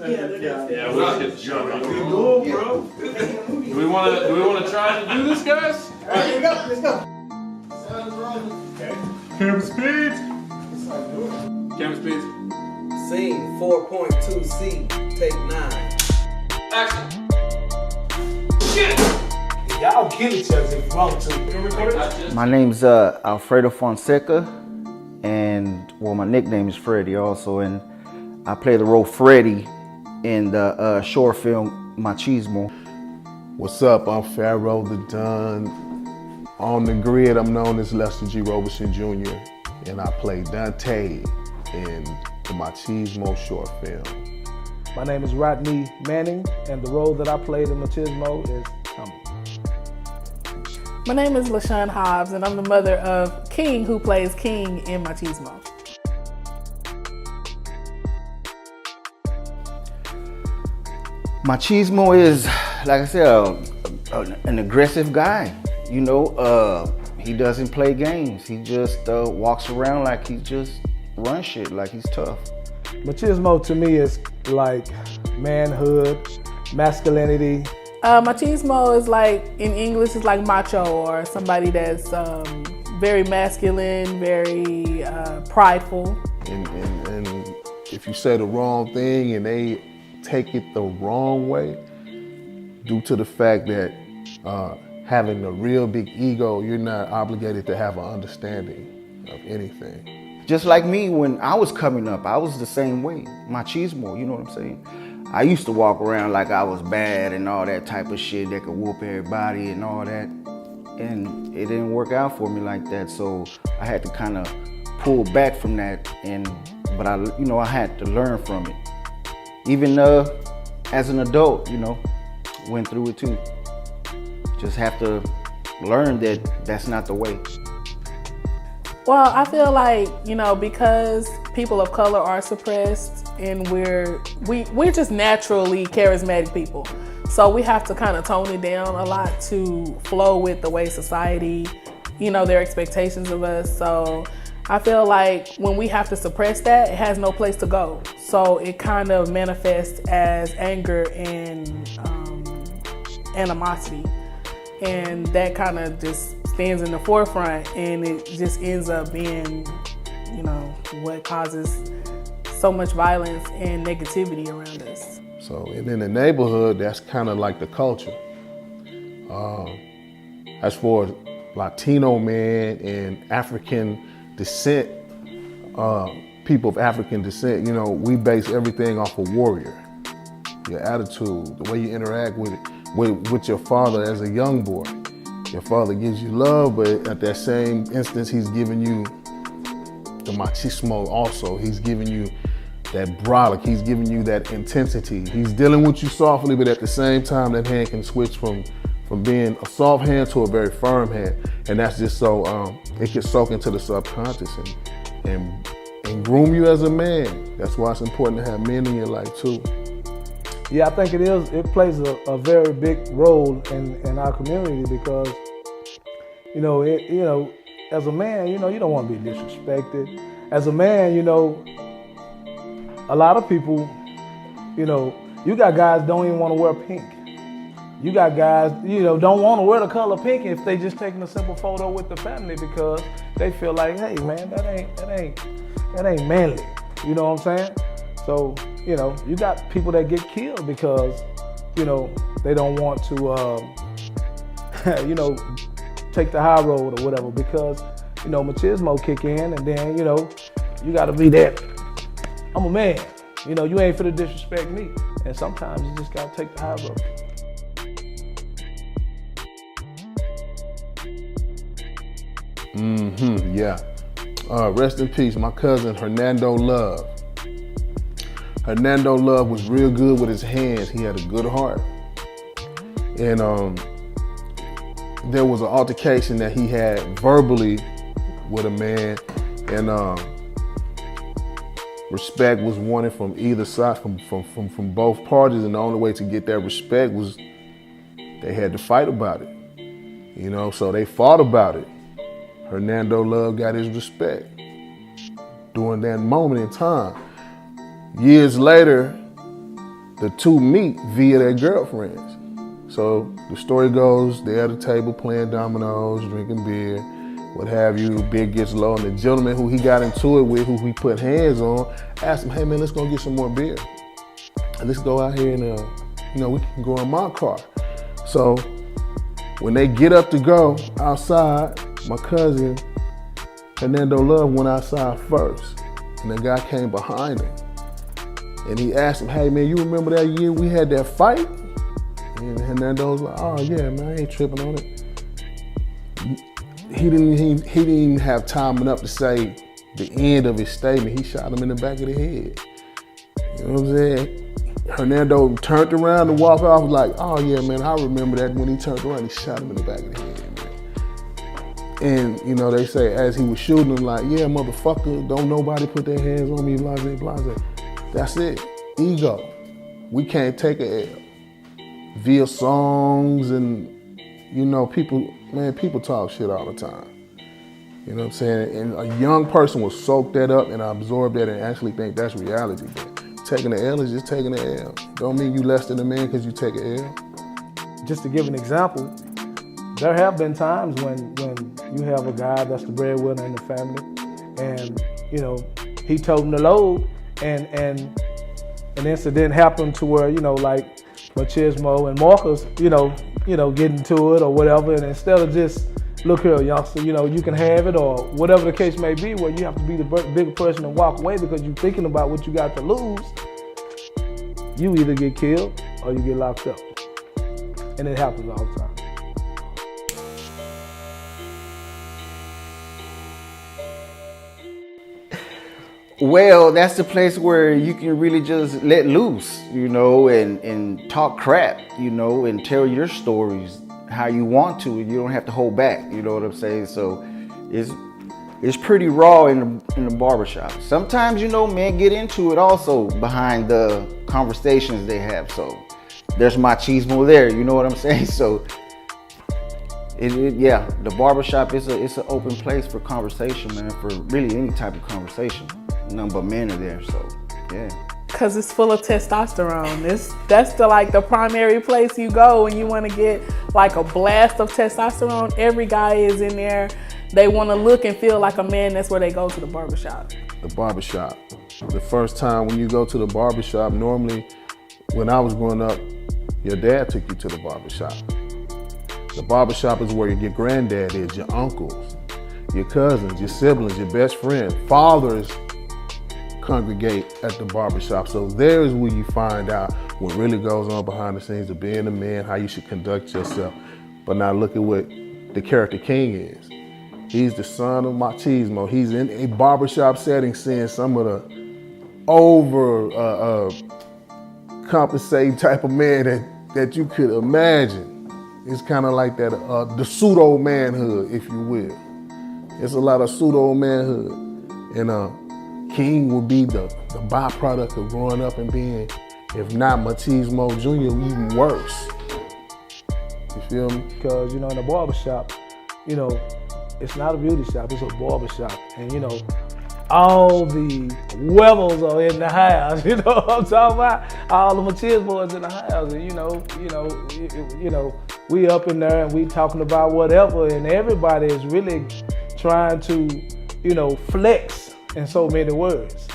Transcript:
Yeah, we'll get the show. Cool, bro. Do we want to try to do this, guys? All right, here we go. Let's go. Sounds rolling. Okay. Camera speed. Camera speed. Scene 4.2C, take 9. Action. Y'all kill each other if you want to. My name's Alfredo Fonseca, and well, my nickname is Freddie also, and I play the role Freddie in the short film Machismo. What's up? I'm Pharaoh the Don. On the grid, I'm known as Lester G. Roberson Jr., and I play Dante in the Machismo short film. My name is Rodney Manning, and the role that I played in Machismo is Tommy. My name is LaShawn Hobbs, and I'm the mother of King, who plays King in Machismo. Machismo is, like I said, an aggressive guy. You know, he doesn't play games. He just walks around like he just runs shit, like he's tough. Machismo to me is like manhood, masculinity. Machismo is like, in English, is like macho, or somebody that's very masculine, very prideful. And if you say the wrong thing and they take it the wrong way, due to the fact that having a real big ego, you're not obligated to have an understanding of anything. Just like me, when I was coming up, I was the same way. Machismo, you know what I'm saying? I used to walk around like I was bad and all that type of shit that could whoop everybody and all that. And it didn't work out for me like that. So I had to kind of pull back from that. But I had to learn from it. Even as an adult, went through it too. Just have to learn that that's not the way. Well, I feel like, because people of color are suppressed, and we're just naturally charismatic people. So we have to kind of tone it down a lot to flow with the way society, their expectations of us. So I feel like when we have to suppress that, it has no place to go. So it kind of manifests as anger and animosity. And that kind of just stands in the forefront, and it just ends up being, what causes so much violence and negativity around us. So, and in the neighborhood, that's kind of like the culture. As for Latino men and African descent, people of African descent, we base everything off a warrior. Your attitude, the way you interact with your father as a young boy. Your father gives you love, but at that same instance, he's giving you the machismo also. He's giving you that brolic, he's giving you that intensity. He's dealing with you softly, but at the same time, that hand can switch from being a soft hand to a very firm hand. And that's just so, it can soak into the subconscious and groom you as a man. That's why it's important to have men in your life too. Yeah, I think it plays a very big role in our community because, as a man, you don't want to be disrespected. As a man, a lot of people, you got guys don't even want to wear pink. You got guys, don't want to wear the color pink if they just taking a simple photo with the family because they feel like, hey man, that ain't manly. You know what I'm saying? So, you got people that get killed because, they don't want to, take the high road or whatever because, machismo kick in and then, you got to be that. I'm a man. You ain't finna disrespect me. And sometimes you just got to take the high road. Yeah. Rest in peace, my cousin Hernando Love. Hernando Love was real good with his hands. He had a good heart. And there was an altercation that he had verbally with a man, and respect was wanted from either side, from both parties, and the only way to get that respect was they had to fight about it. So they fought about it. Hernando Love got his respect during that moment in time. Years later, the two meet via their girlfriends. So the story goes, they're at a table playing dominoes, drinking beer, what have you. Beer gets low, and the gentleman who he got into it with, who he put hands on, asked him, hey man, let's go get some more beer. And let's go out here and, we can go in my car. So when they get up to go outside, my cousin, Hernando Love, went outside first. And the guy came behind him. And he asked him, hey man, you remember that year we had that fight? And Hernando was like, oh yeah, man, I ain't tripping on it. He didn't even have time enough to say the end of his statement. He shot him in the back of the head. You know what I'm saying? Hernando turned around and walked off like, oh yeah, man, I remember that. When he turned around, he shot him in the back of the head, man. And, they say as he was shooting him, like, yeah, motherfucker, don't nobody put their hands on me, blase, blase. That's it, ego. We can't take a L. Via songs and, people talk shit all the time. You know what I'm saying? And a young person will soak that up and absorb that and actually think that's reality. But taking an L is just taking an L. Don't mean you less than a man because you take an L. Just to give an example, there have been times when you have a guy that's the breadwinner in the family, and he toting the load, and an incident happened to where like Machismo and Marcus, get into it or whatever, and instead of just look here, youngster, you can have it or whatever the case may be, where you have to be the bigger person and walk away because you're thinking about what you got to lose, you either get killed or you get locked up, and it happens all the time. Well, that's the place where you can really just let loose, and talk crap, and tell your stories how you want to. You don't have to hold back, you know what I'm saying? So it's pretty raw in the barbershop. Sometimes, men get into it also behind the conversations they have. So there's machismo there, you know what I'm saying? So the barbershop is an open place for conversation, man, for really any type of conversation. None but men are there, so yeah. Cause it's full of testosterone. That's the primary place you go when you want to get like a blast of testosterone. Every guy is in there. They want to look and feel like a man. That's where they go to the barbershop. The barbershop. The first time when you go to the barbershop, normally when I was growing up, your dad took you to the barbershop. The barbershop is where your granddad is, your uncles, your cousins, your siblings, your best friend, fathers congregate at the barbershop. So there's where you find out what really goes on behind the scenes of being a man, how you should conduct yourself. But now look at what the character King is. He's the son of Machismo. He's in a barbershop setting seeing some of the compensating type of man that you could imagine. It's kind of like that, the pseudo manhood, if you will. It's a lot of pseudo manhood. And King would be the byproduct of growing up and being, if not Machismo Jr., even worse. You feel me? Because, in the barbershop, it's not a beauty shop, it's a barbershop. And, all the levels are in the house, you know what I'm talking about? All the Machismo in the house. And, we up in there and we talking about whatever, and everybody is really trying to, flex in so many words.